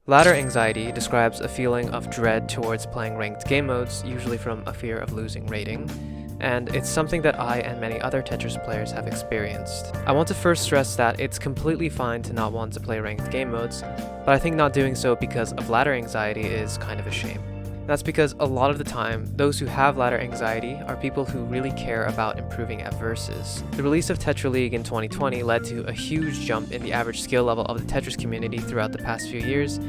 Ladder anxiety describes a feeling of dread towards playing ranked game modes, usually from a fear of losing rating, and it's something that I and many other Tetris players have experienced. I want to first stress that it's completely fine to not want to play ranked game modes, but I think not doing so because of ladder anxiety is kind of a shame. That's because a lot of the time, those who have ladder anxiety are people who really care about improving at versus. The release of Tetra League in 2020 led to a huge jump in the average skill level of the Tetris community throughout the past few years,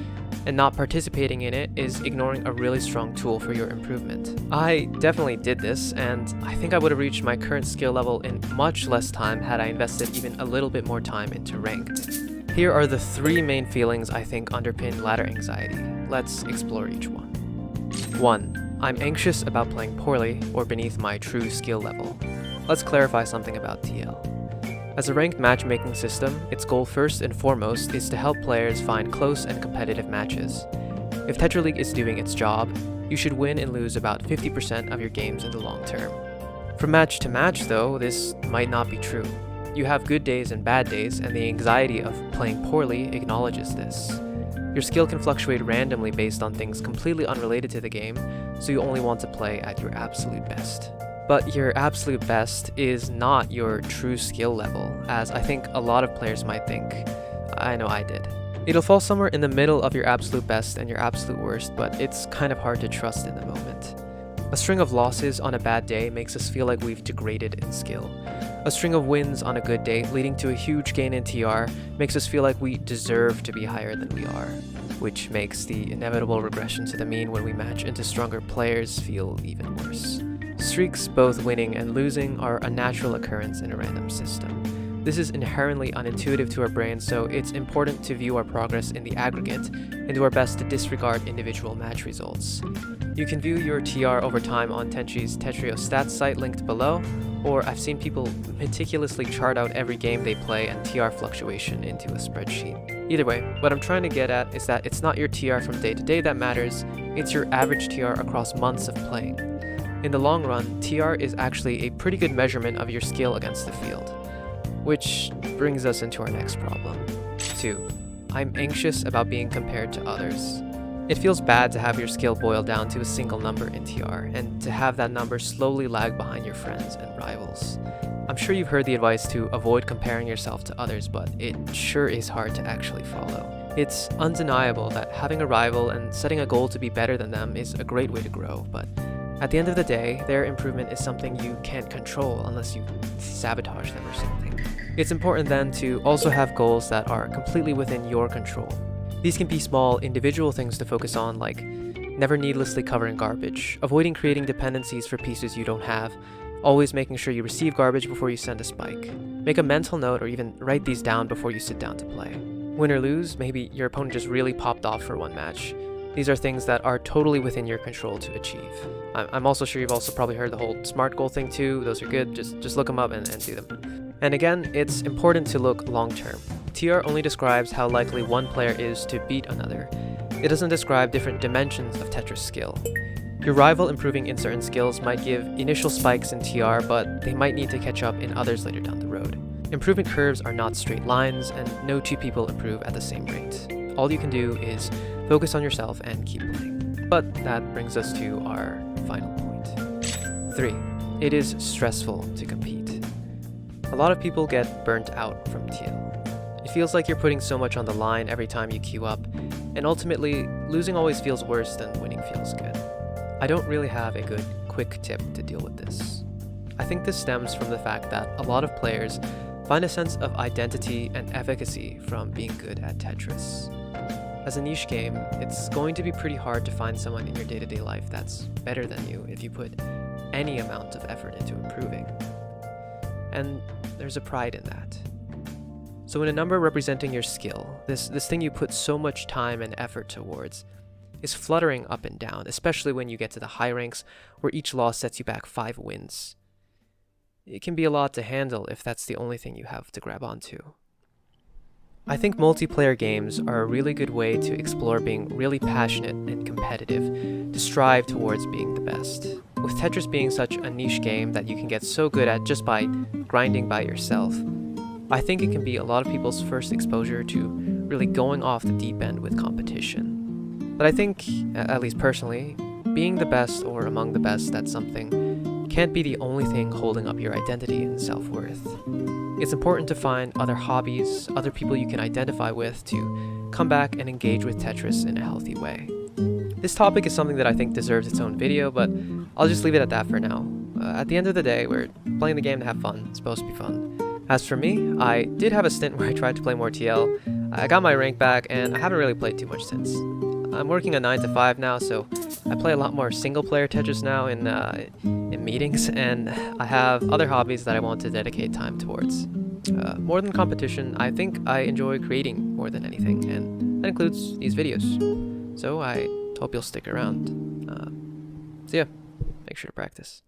and not participating in it is ignoring a really strong tool for your improvement. I definitely did this, and I think I would have reached my current skill level in much less time had I invested even a little bit more time into ranked. Here are the 3 main feelings I think underpin ladder anxiety. Let's explore each one. 1. I'm anxious about playing poorly or beneath my true skill level. Let's clarify something about TL. As a ranked matchmaking system, its goal first and foremost is to help players find close and competitive matches. If Tetra League is doing its job, you should win and lose about 50% of your games in the long term. From match to match though, this might not be true. You have good days and bad days, and the anxiety of playing poorly acknowledges this. Your skill can fluctuate randomly based on things completely unrelated to the game, so you only want to play at your absolute best. But your absolute best is not your true skill level, as I think a lot of players might think. I know I did. It'll fall somewhere in the middle of your absolute best and your absolute worst, but it's kind of hard to trust in the moment. A string of losses on a bad day makes us feel like we've degraded in skill. A string of wins on a good day leading to a huge gain in TR makes us feel like we deserve to be higher than we are, which makes the inevitable regression to the mean when we match into stronger players feel even worse. Streaks, both winning and losing, are a natural occurrence in a random system. This is inherently unintuitive to our brains, so it's important to view our progress in the aggregate and do our best to disregard individual match results. You can view your TR over time on Tenchi's Tetrio stats site linked below, or I've seen people meticulously chart out every game they play and TR fluctuation into a spreadsheet. Either way, what I'm trying to get at is that it's not your TR from day to day that matters, it's your average TR across months of playing. In the long run, TR is actually a pretty good measurement of your skill against the field. Which brings us into our next problem. 2. I'm anxious about being compared to others. It feels bad to have your skill boil down to a single number in TR, and to have that number slowly lag behind your friends and rivals. I'm sure you've heard the advice to avoid comparing yourself to others, but it sure is hard to actually follow. It's undeniable that having a rival and setting a goal to be better than them is a great way to grow, but at the end of the day, their improvement is something you can't control unless you sabotage them or something. It's important then to also have goals that are completely within your control. These can be small individual things to focus on, like never needlessly covering garbage, avoiding creating dependencies for pieces you don't have, always making sure you receive garbage before you send a spike. Make a mental note or even write these down before you sit down to play. Win or lose, maybe your opponent just really popped off for one match. These are things that are totally within your control to achieve. I'm also sure you've also probably heard the whole SMART goal thing too. Those are good, just look them up and do them. And again, it's important to look long term. TR only describes how likely one player is to beat another. It doesn't describe different dimensions of Tetris skill. Your rival improving in certain skills might give initial spikes in TR, but they might need to catch up in others later down the road. Improvement curves are not straight lines, and no 2 people improve at the same rate. All you can do is focus on yourself and keep playing. But that brings us to our final point. 3. It is stressful to compete. A lot of people get burnt out from TL. It feels like you're putting so much on the line every time you queue up, and ultimately, losing always feels worse than winning feels good. I don't really have a good, quick tip to deal with this. I think this stems from the fact that a lot of players find a sense of identity and efficacy from being good at Tetris. As a niche game, it's going to be pretty hard to find someone in your day-to-day life that's better than you if you put any amount of effort into improving. And there's a pride in that. So when a number representing your skill, this thing you put so much time and effort towards, is fluttering up and down, especially when you get to the high ranks where each loss sets you back 5 wins, it can be a lot to handle if that's the only thing you have to grab onto. I think multiplayer games are a really good way to explore being really passionate and competitive, to strive towards being the best. With Tetris being such a niche game that you can get so good at just by grinding by yourself, I think it can be a lot of people's first exposure to really going off the deep end with competition. But I think, at least personally, being the best or among the best at something can't be the only thing holding up your identity and self-worth. It's important to find other hobbies, other people you can identify with to come back and engage with Tetris in a healthy way. This topic is something that I think deserves its own video, but I'll just leave it at that for now. At the end of the day, we're playing the game to have fun. It's supposed to be fun. As for me, I did have a stint where I tried to play more TL. I got my rank back, and I haven't really played too much since. I'm working a 9 to 5 now, so I play a lot more single-player Tetris now in meetings, and I have other hobbies that I want to dedicate time towards. More than competition, I think I enjoy creating more than anything, and that includes these videos. So I hope you'll stick around. So yeah, make sure to practice.